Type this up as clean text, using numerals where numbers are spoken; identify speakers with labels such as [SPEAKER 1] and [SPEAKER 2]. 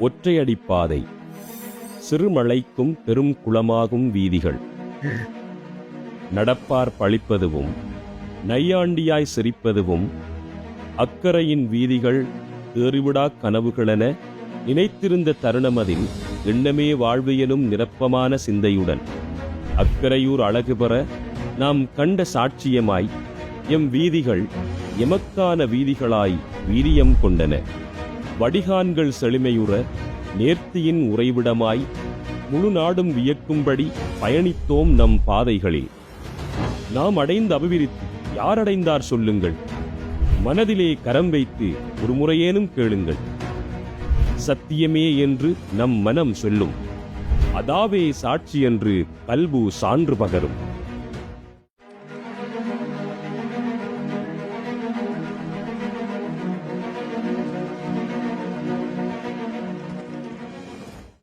[SPEAKER 1] ஒற்றையடிப்பாதை, சிறுமழைக்கும் பெரும் குளமாகும் வீதிகள், நடப்பார் பழிப்பதுவும் நையாண்டியாய் சிரிப்பதுவும் அக்கரையின் வீதிகள் தேறிவிடா கனவுகளென நினைத்திருந்த தருணமதில் எண்ணமே வாழ்வு எனும் நிரப்பமான சிந்தையுடன் அக்கரையூர் அழகு பெற நாம் கண்ட சாட்சியமாய் எம் வீதிகள் எமக்கான வீதிகளாய் வீரியம் கொண்டன. வடிகான்கள் செழுமையுற நேர்த்தியின் உறைவிடமாய் முழு நாடும் வியக்கும்படி பயணித்தோம் நம் பாதைகளில். நாம் அடைந்த அபிவிருத்தி யார் அடைந்தார் சொல்லுங்கள். மனதிலே கரம் வைத்து ஒரு முறையேனும் கேளுங்கள். சத்தியமே என்று நம் மனம் சொல்லும், அதாவே சாட்சி என்று கல்பு சான்று பகரும்.